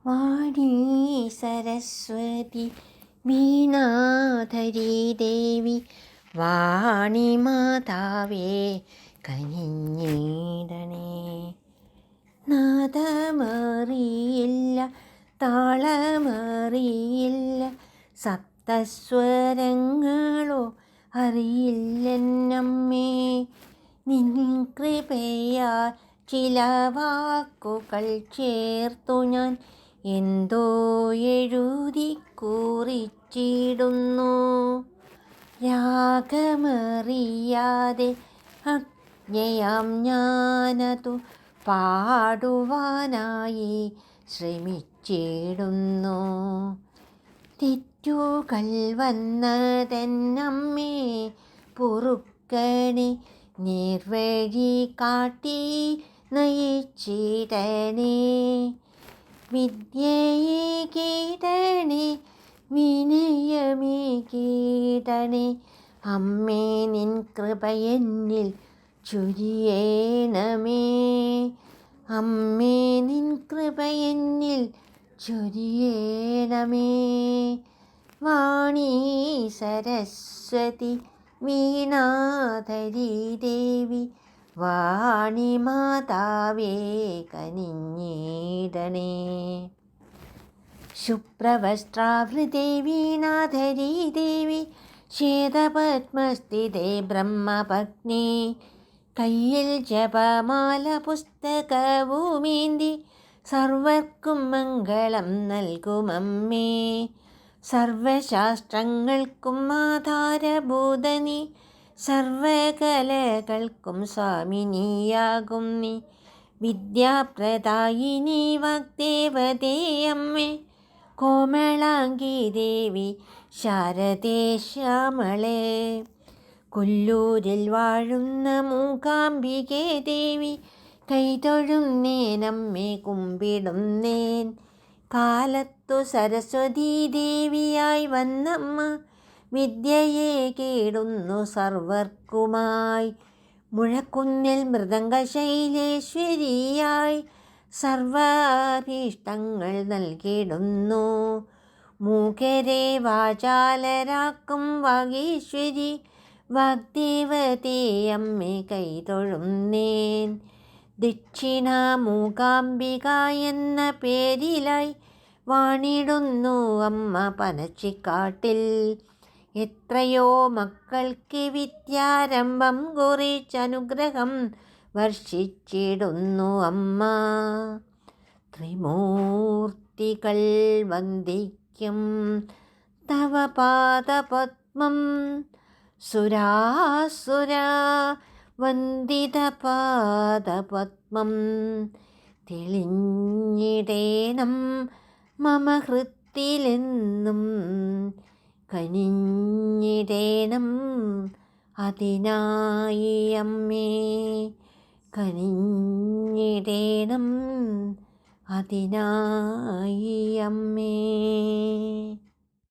വാണീ സരസ്വതി വീണാധരീ ദേവി വാണി മാതാവേ കനിഞ്ഞിടണേ. നാദമറിയില്ല താളമറിയില്ല സപ്തസ്വരങ്ങളോ അറിയില്ലെന്നമ്മേ. നിൻ കൃപയാൽ ചില വാക്കുകൾ ചേർത്തു ഞാൻ എന്തോ എഴുതി കുറിച്ചിടുന്നു. രാഗമറിയാതെ അജ്ഞയാം ഞാനതു പാടുവാനായി ശ്രമിച്ചിടുന്നു. തെറ്റുകൾ വന്നതെന്നമ്മേ പൊറുക്കണേ. നേർവഴി കാട്ടി നയിച്ചിടണേ. വിദ്യയെ കീടണേ വിനയമേ കീടണേ. അമ്മേ നിൻ കൃപയെന്നിൽ ചൊരിയണമേ. അമ്മേ നിൻ കൃപയെന്നിൽ ചൊരിയണമേ. വാണീ സരസ്വതി വീണാധരീ ദേവി വാണി മാതാവേ കനിഞ്ഞിടണേ. ശുഭ്രവസ്ത്രാവൃതേ വീണാധരീ ദേവി ശ്വേതപദ്മസ്ഥിതേ ബ്രഹ്മപത്നേ. കയ്യിൽ ജപമാല പുസ്തകവുമേന്തി സർവർക്കും മംഗളം നൽകുമമ്മേ. സർവശാസ്ത്രങ്ങൾക്കും ആധാരഭൂതനി സർവകലകൾക്കും സ്വാമിനിയാകും നീ. വിദ്യാപ്രദായിനി വാഗ്ദേവതേ അമ്മേ കോമളാംഗി ദേവി ശാരദേ ശ്യാമളേ. കൊല്ലൂരിൽ വാഴുന്ന മൂകാംബികേ ദേവി കൈതൊഴുന്നേനമ്മേ കുമ്പിടുന്നേൻ. കാലത്തു സരസ്വതീ ദേവിയായി വന്നമ്മ വിദ്യയെ കേടുന്നു സർവർക്കുമായി. മുഴക്കുന്നിൽ മൃദംഗശൈലേശ്വരിയായി സർവാഭീഷ്ടങ്ങൾ നൽകിടുന്നു. മൂകരെ വാചാലരാക്കും വാഗീശ്വരി വാഗ്ദേവതേ അമ്മേ കൈതൊഴുന്നേൻ. ദക്ഷിണ മൂകാംബിക എന്ന പേരിലായി വാണിടുന്നു അമ്മ പനച്ചിക്കാട്ടിൽ. എത്രയോ മക്കൾക്ക് വിദ്യാരംഭം കുറിച്ചനുഗ്രഹം വർഷിച്ചിടുന്നു അമ്മ. ത്രിമൂർത്തികൾ വന്ദിക്കും തവ പാദപദ്മം. സുരാസുര വന്ദിത പാദപദ്മം. തെളിഞ്ഞിടേണം മമ ഹൃത്തിലെന്നും കനിഞ്ഞിടേണം അതിനായി അമ്മേ. കനിഞ്ഞിടേണം അതിനായി അമ്മേ.